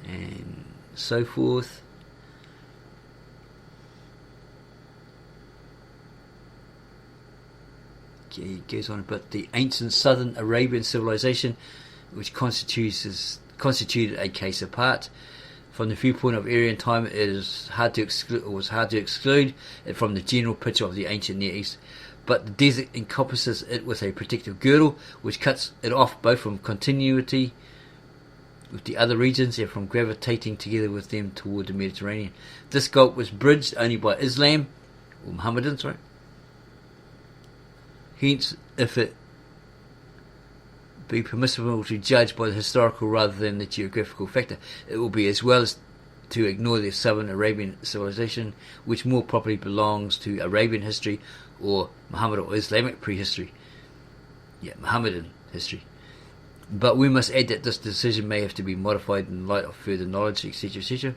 and so forth. Okay, he goes on about the ancient southern Arabian civilization, which constituted a case apart. From the viewpoint of Aryan time, it is hard to exclude it from the general picture of the ancient Near East. But the desert encompasses it with a protective girdle, which cuts it off both from continuity with the other regions and from gravitating together with them toward the Mediterranean. This gulf was bridged only by Islam, or Mohammedans, right? Hence, if it be permissible to judge by the historical rather than the geographical factor, it will be as well as to ignore the southern Arabian civilization, which more properly belongs to Arabian history or Muhammad or Islamic prehistory. Mohammedan history. But we must add that this decision may have to be modified in light of further knowledge, etc., etc.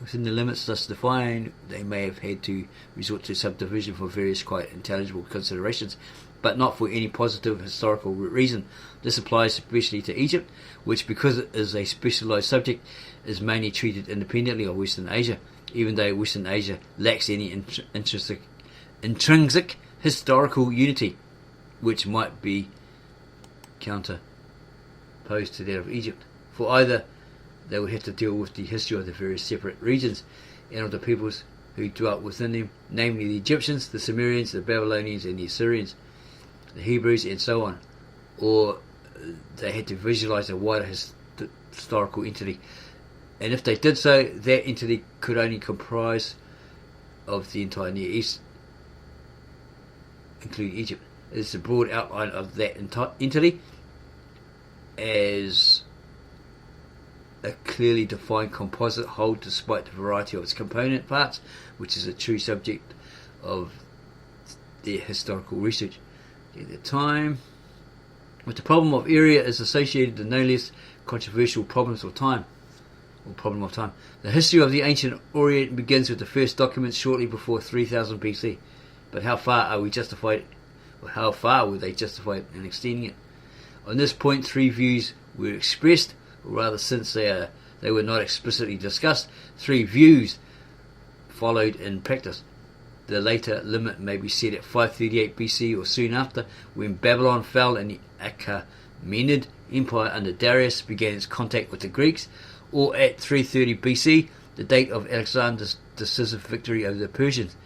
Within the limits thus defined, they may have had to resort to subdivision for various quite intelligible considerations, but not for any positive historical reason. This applies especially to Egypt, which, because it is a specialized subject, is mainly treated independently of Western Asia, even though Western Asia lacks any intrinsic historical unity, which might be counterposed to that of Egypt. For either, they would have to deal with the history of the various separate regions and of the peoples who dwelt within them, namely the Egyptians, the Sumerians, the Babylonians and the Assyrians, the Hebrews and so on. Or they had to visualize a wider historical entity. And if they did so, that entity could only comprise of the entire Near East, including Egypt. It is the broad outline of that entity as a clearly defined composite whole despite the variety of its component parts, which is a true subject of their historical research at the time. With the problem of area is associated the no less controversial problems of time, or problem of time. The history of the ancient Orient begins with the first documents shortly before 3000 BC. But how far were they justified in extending it? On this point, three views were expressed, or rather, since they were not explicitly discussed, three views followed in practice. The later limit may be set at 538 BC or soon after, when Babylon fell and the Achaemenid Empire under Darius began its contact with the Greeks, or at 330 BC, the date of Alexander's decisive victory over the Persians,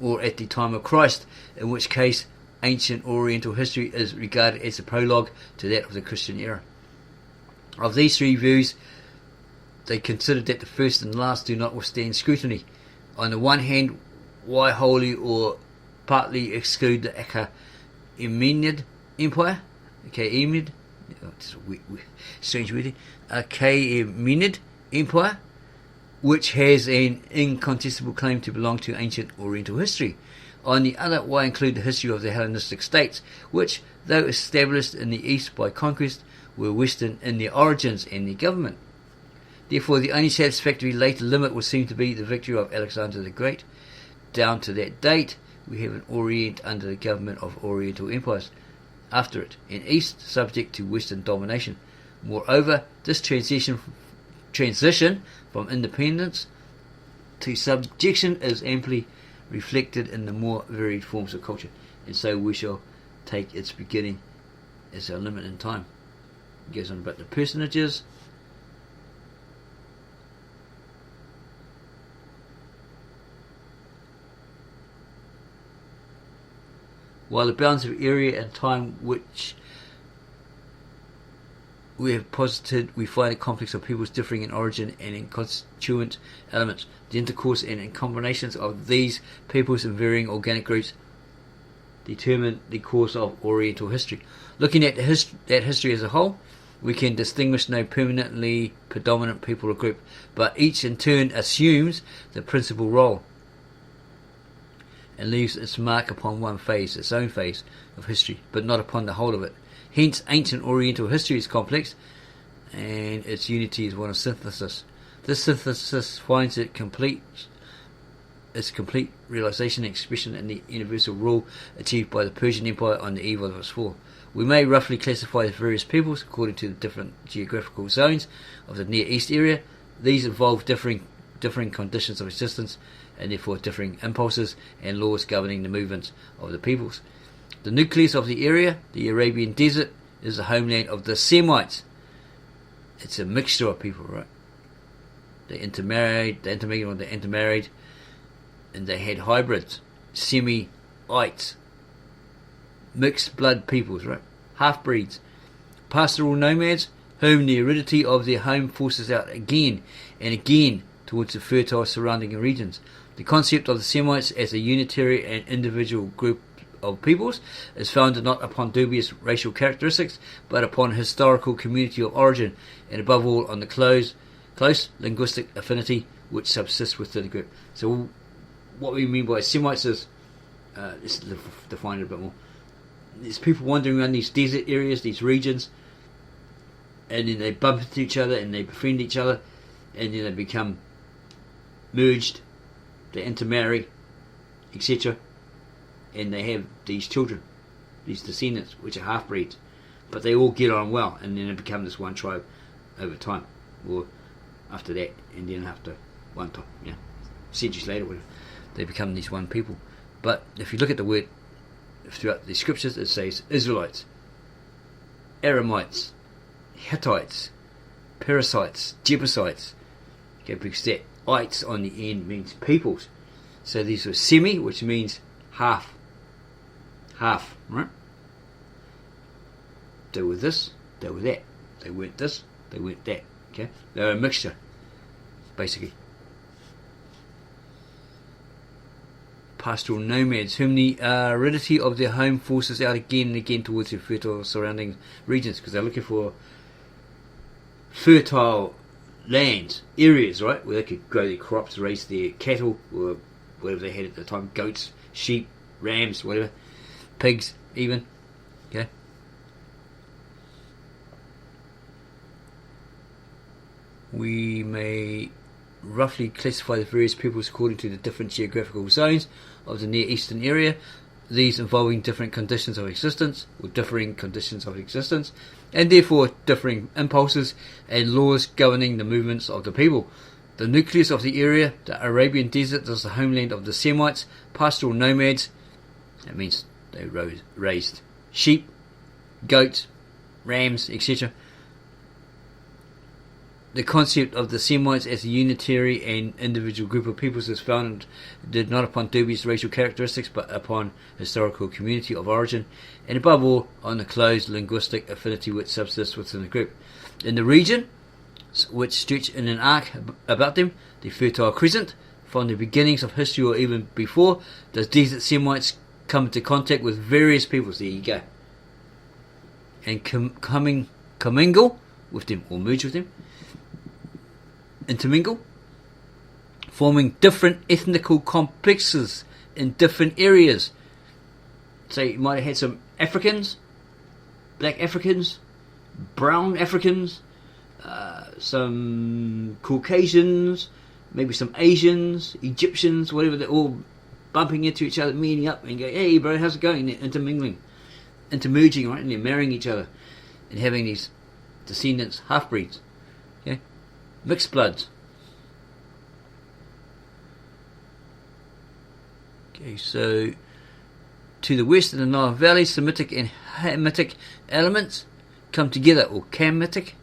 or at the time of Christ, in which case ancient Oriental history is regarded as a prologue to that of the Christian era. Of these three views, they considered that the first and last do not withstand scrutiny. On the one hand, why wholly or partly exclude the Achaemenid Empire? Achaemenid? Strange wording. Achaemenid Empire, which has an incontestable claim to belong to ancient Oriental history. On the other, why include the history of the Hellenistic states, which, though established in the East by conquest, were Western in their origins and their government. Therefore, the only satisfactory later limit would seem to be the victory of Alexander the Great. Down to that date, we have an Orient under the government of Oriental empires. After it, an East subject to Western domination. Moreover, this transition from independence to subjection is amply reflected in the more varied forms of culture, and so we shall take its beginning as our limit in time. It goes on about the personages. While the bounds of area and time which we have posited, we find a complex of peoples differing in origin and in constituent elements. The intercourse and in combinations of these peoples in varying organic groups determine the course of Oriental history. Looking at that history as a whole, we can distinguish no permanently predominant people or group, but each in turn assumes the principal role and leaves its mark upon its own phase of history, but not upon the whole of it. Hence, ancient Oriental history is complex, and its unity is one of synthesis. This synthesis finds its complete its complete realization and expression in the universal rule achieved by the Persian Empire on the eve of its fall. We may roughly classify the various peoples according to the different geographical zones of the Near East area. These involve differing conditions of existence and therefore differing impulses and laws governing the movements of the peoples. The nucleus of the area, the Arabian Desert, is the homeland of the Semites. It's a mixture of people, right? They intermarried, they intermarried, and they had hybrids, Semites, mixed blood peoples, right? Half-breeds, pastoral nomads, whom the aridity of their home forces out again and again towards the fertile surrounding regions. The concept of the Semites as a unitary and individual group of peoples is founded not upon dubious racial characteristics, but upon historical community of origin, and above all on the close linguistic affinity which subsists within the group. So what we mean by Semites is, let's define it a bit more. There's people wandering around these desert areas, these regions, and then they bump into each other and they befriend each other, and then they become merged, they intermarry, etc. And they have these children, these descendants, which are half-breeds, but they all get on well, and then they become this one tribe over time, or after that, and then after one time, centuries later, whatever, they become these one people. But if you look at the word throughout the scriptures, it says Israelites, Aramites, Hittites, Perizzites, Jebusites. Okay, because that ites on the end means peoples. So these were semi, which means half, right? They were this, they were that. They weren't this, they weren't that. Okay, they were a mixture, basically. Pastoral nomads, whom the aridity of their home forces out again and again towards their fertile surrounding regions, because they're looking for fertile lands, areas, right, where they could grow their crops, raise their cattle, or whatever they had at the time, goats, sheep, rams, whatever, pigs even. Okay. We may roughly classify the various peoples according to the different geographical zones of the Near Eastern area, these involving different conditions of existence, or differing conditions of existence, and therefore differing impulses and laws governing the movements of the people. The nucleus of the area, the Arabian Desert, is the homeland of the Semites, pastoral nomads. That means they raised sheep, goats, rams, etc. The concept of the Semites as a unitary and individual group of peoples is founded not upon dubious racial characteristics, but upon historical community of origin, and above all on the close linguistic affinity which subsists within the group. In the region which stretch in an arc about them, the Fertile Crescent, from the beginnings of history or even before, the desert Semites come into contact with various peoples. There you go. And commingle with them, or merge with them, intermingle, forming different ethnical complexes in different areas. So you might have had some Africans, black Africans, brown Africans, some Caucasians, maybe some Asians, Egyptians, whatever. They're all bumping into each other, meeting up and going, hey bro, how's it going? They're intermingling, intermerging, right? And they're marrying each other and having these descendants, half-breeds. Okay? Mixed bloods. Okay, so to the west in the Nile Valley, Semitic and Hamitic elements come together, or Camitic.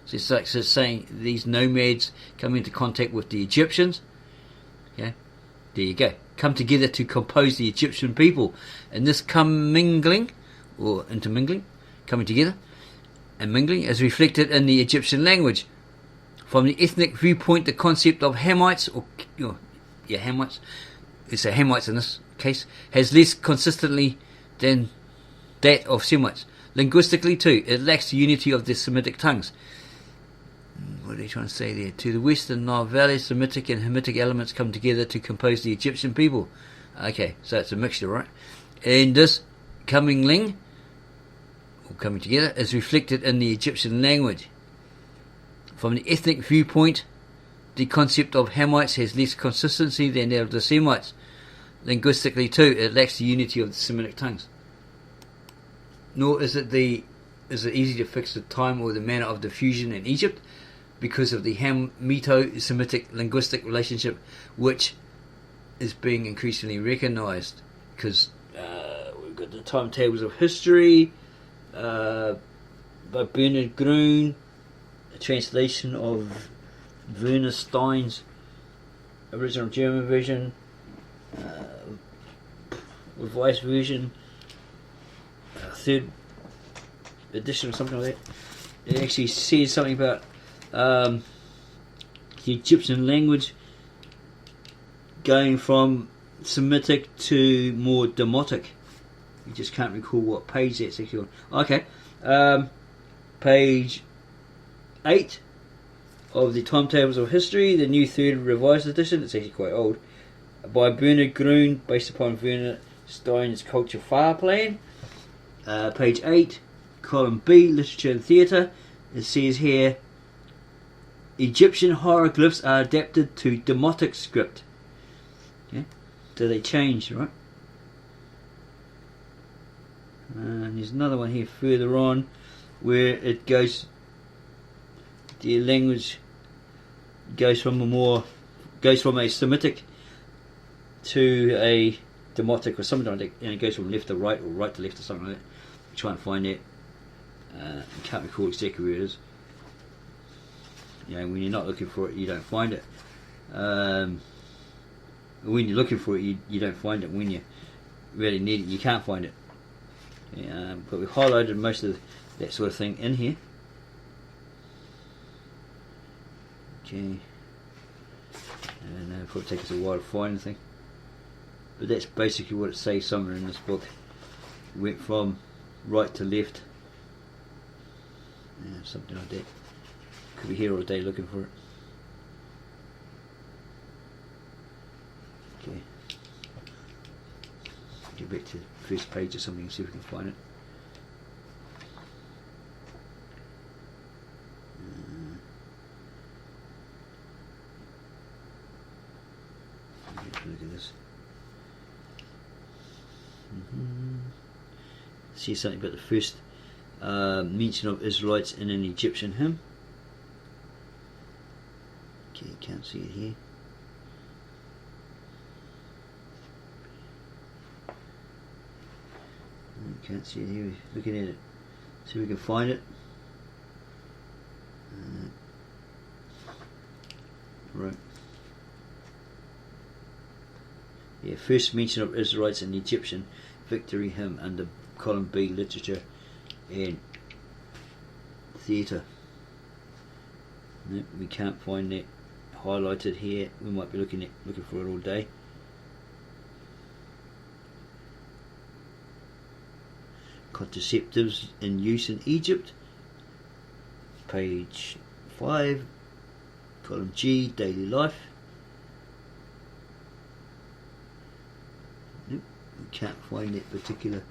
So it's like saying these nomads come into contact with the Egyptians. Okay, there you go. Come together to compose the Egyptian people. And this commingling, or intermingling, coming together and mingling, is reflected in the Egyptian language. From the ethnic viewpoint, the concept of Hamites, Hamites, it's a Hamites in this case, has less consistently than that of Semites. Linguistically too, it lacks the unity of the Semitic tongues. What are they trying to say there? To the west in Nile Valley, Semitic and Hamitic elements come together to compose the Egyptian people. Okay, so it's a mixture, right? And this commingling, or coming together, is reflected in the Egyptian language. From the ethnic viewpoint, the concept of Hamites has less consistency than that of the Semites. Linguistically too, it lacks the unity of the Semitic tongues. Nor is it easy to fix the time or the manner of diffusion in Egypt because of the Hamito-Semitic linguistic relationship, which is being increasingly recognised. Because we've got the timetables of history by Bernard Grun, a translation of Werner Stein's original German version, revised version, third edition or something like that. It actually says something about the Egyptian language going from Semitic to more Demotic. You just can't recall what page that's actually on. Okay, page 8 of the Timetables of History, the new third revised edition. It's actually quite old, by Bernard Grun, based upon Werner Stein's Culture Far Plan. Page 8, column B, Literature and Theatre. It says here, Egyptian hieroglyphs are adapted to Demotic script. Okay? So they change, right? And there's another one here further on where it goes, the language goes from a Semitic to a Demotic or something like that, and it goes from left to right or right to left or something like that. Try and find it. I can't recall exactly where it is. When you're not looking for it, you don't find it. When you're looking for it, you don't find it. When you really need it, you can't find it. But we've highlighted most of that sort of thing in here. Okay. And it'll probably take us a while to find anything. But that's basically what it says somewhere in this book. It went from right to left. Something like that. Could be here all day looking for it. Okay. Get back to the first page or something and see if we can find it. Look at this. See something about the first mention of Israelites in an Egyptian hymn. Okay, you can't see it here. You can't see it here. Looking at it. See if we can find it. Right. Yeah, first mention of Israelites in the Egyptian victory hymn under column B, Literature and Theatre. No, we can't find that highlighted here. We might be looking for it all day. Contraceptives in use in Egypt. Page 5, column G, Daily Life. Nope, we can't find that particular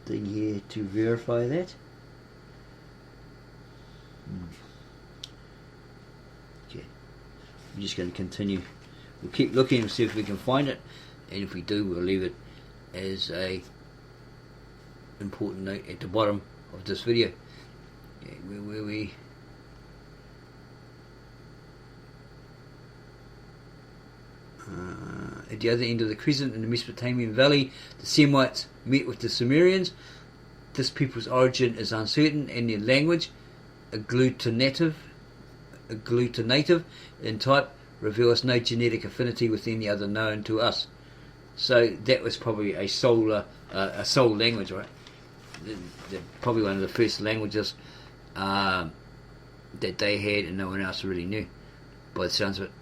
thing here to verify that. Okay, I'm just going to continue. We'll keep looking and see if we can find it, and if we do, we'll leave it as a important note at the bottom of this video. Yeah, where we at the other end of the crescent in the Mesopotamian valley, the Semites met with the Sumerians. This people's origin is uncertain, and their language, agglutinative in type, reveals no genetic affinity with any other known to us. So that was probably a soul language, right? They're probably one of the first languages that they had and no one else really knew, by the sounds of it.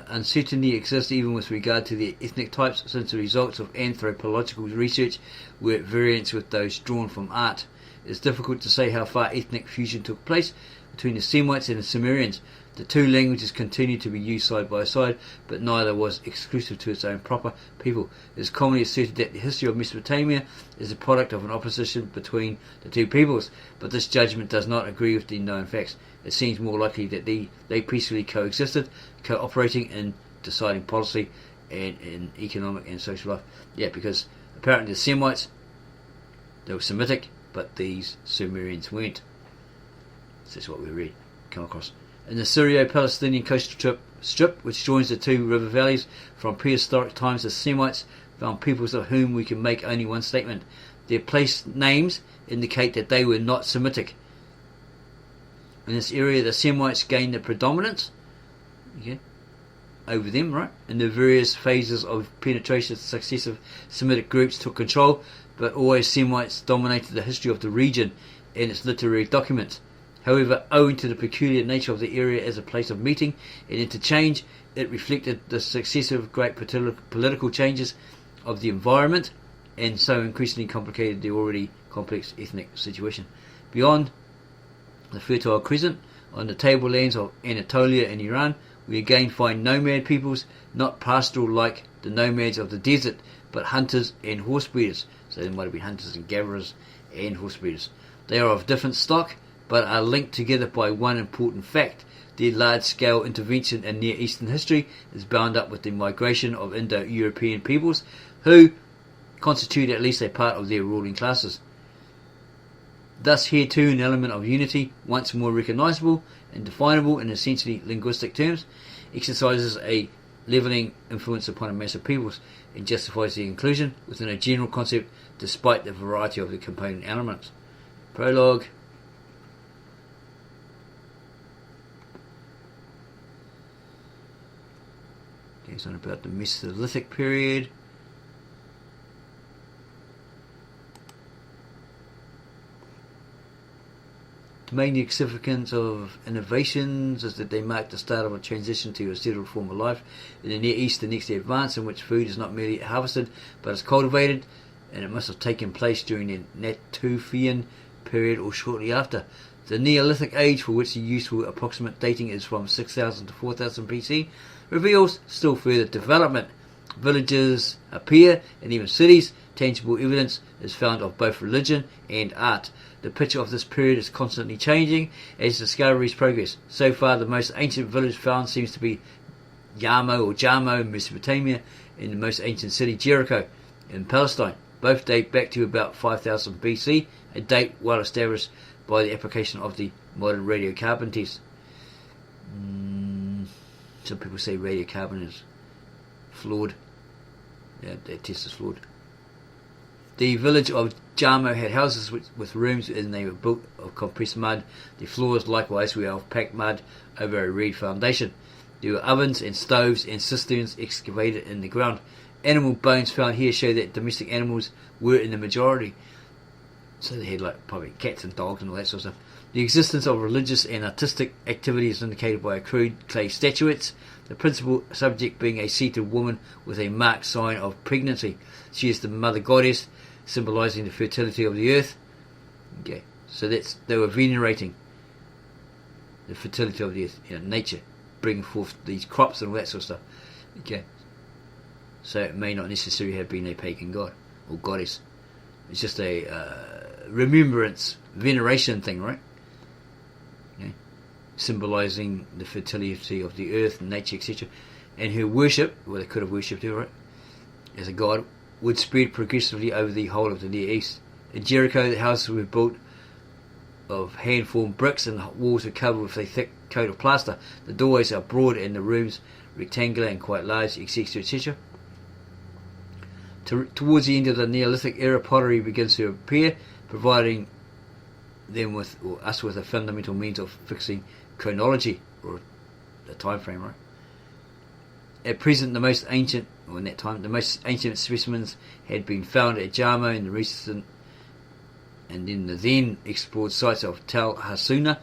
Uncertainty exists even with regard to their ethnic types, since the results of anthropological research were at variance with those drawn from art. It is difficult to say how far ethnic fusion took place, between the Semites and the Sumerians. The two languages continued to be used side by side, but neither was exclusive to its own proper people. It is commonly asserted that the history of Mesopotamia is a product of an opposition between the two peoples, but this judgment does not agree with the known facts. It seems more likely that they peacefully coexisted, cooperating in deciding policy and in economic and social life. Yeah, because apparently the Semites, they were Semitic, but these Sumerians weren't. So that's what we come across. In the Syrio-Palestinian coastal strip, which joins the two river valleys from prehistoric times, the Semites found peoples of whom we can make only one statement. Their place names indicate that they were not Semitic. In this area, the Semites gained the predominance over them, right? In the various phases of penetration, successive Semitic groups took control, but always Semites dominated the history of the region and its literary documents. However, owing to the peculiar nature of the area as a place of meeting and interchange, it reflected the successive great political changes of the environment, and so increasingly complicated the already complex ethnic situation. Beyond the Fertile Crescent, on the tablelands of Anatolia and Iran, we again find nomad peoples, not pastoral like the nomads of the desert, but hunters and horse breeders. So there might have been hunters and gatherers and horse breeders. They are of different stock, but are linked together by one important fact. Their large-scale intervention in Near Eastern history is bound up with the migration of Indo-European peoples, who constitute at least a part of their ruling classes. Thus here too an element of unity, once more recognisable and definable in essentially linguistic terms, exercises a levelling influence upon a mass of peoples and justifies the inclusion within a general concept despite the variety of the component elements. Prologue. Goes on about the Mesolithic period. The main significance of innovations is that they mark the start of a transition to a settled form of life. In the Near East, the next advance in which food is not merely harvested but is cultivated, and it must have taken place during the Natufian period or shortly after. The Neolithic age, for which the useful approximate dating is from 6000 to 4000 BC, reveals still further development. Villages appear, and even cities. Tangible evidence is found of both religion and art. The picture of this period is constantly changing as discoveries progress. So far, the most ancient village found seems to be Jarmo in Mesopotamia, and the most ancient city, Jericho, in Palestine. Both date back to about 5000 BC, a date well established by the application of the modern radiocarbon test. Some people say radiocarbon is flawed. Yeah, that test is flawed. The village of Jarmo had houses with rooms, and they were built of compressed mud. The floors likewise were of packed mud over a reed foundation. There were ovens and stoves and cisterns excavated in the ground. Animal bones found here show that domestic animals were in the majority. So they had like probably cats and dogs and all that sort of stuff. The existence of religious and artistic activity is indicated by crude clay statuettes, the principal subject being a seated woman with a marked sign of pregnancy. She is the mother goddess, symbolising the fertility of the earth. Okay, so they were venerating the fertility of the earth, nature, bringing forth these crops and all that sort of stuff. Okay, so it may not necessarily have been a pagan god or goddess. It's just a remembrance, veneration thing, right? Okay. Symbolising the fertility of the earth and nature, etc. And her worship, well, they could have worshipped her, right, as a god, would spread progressively over the whole of the Near East. In Jericho, the houses were built of hand-formed bricks, and the walls were covered with a thick coat of plaster. The doorways are broad and the rooms rectangular and quite large, etc., etc. Towards the end of the Neolithic era, pottery begins to appear, providing them with, or us with, a fundamental means of fixing chronology, or the time frame, right? At present, the most ancient specimens had been found at Jarmo in the recent and in the then explored sites of Tel Hassuna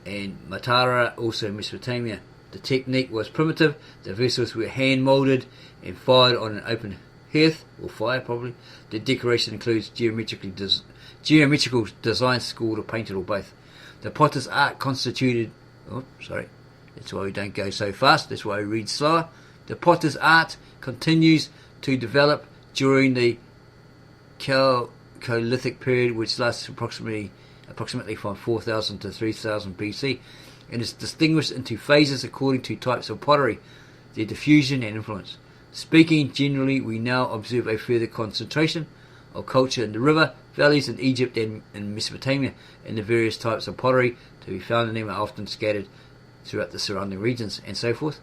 and Matara, also in Mesopotamia. The technique was primitive. The vessels were hand moulded and fired on an open hearth, or fire probably. The decoration includes geometrical designs, scored or painted, or both. The potter's art constituted... Oh, sorry. That's why we don't go so fast. That's why we read slower. The potter's art continues to develop during the Chalcolithic period, which lasts approximately from 4000 to 3000 BC, and is distinguished into phases according to types of pottery, their diffusion and influence. Speaking generally, we now observe a further concentration of culture in the river valleys in Egypt and in Mesopotamia, and the various types of pottery to be found in them are often scattered throughout the surrounding regions, and so forth.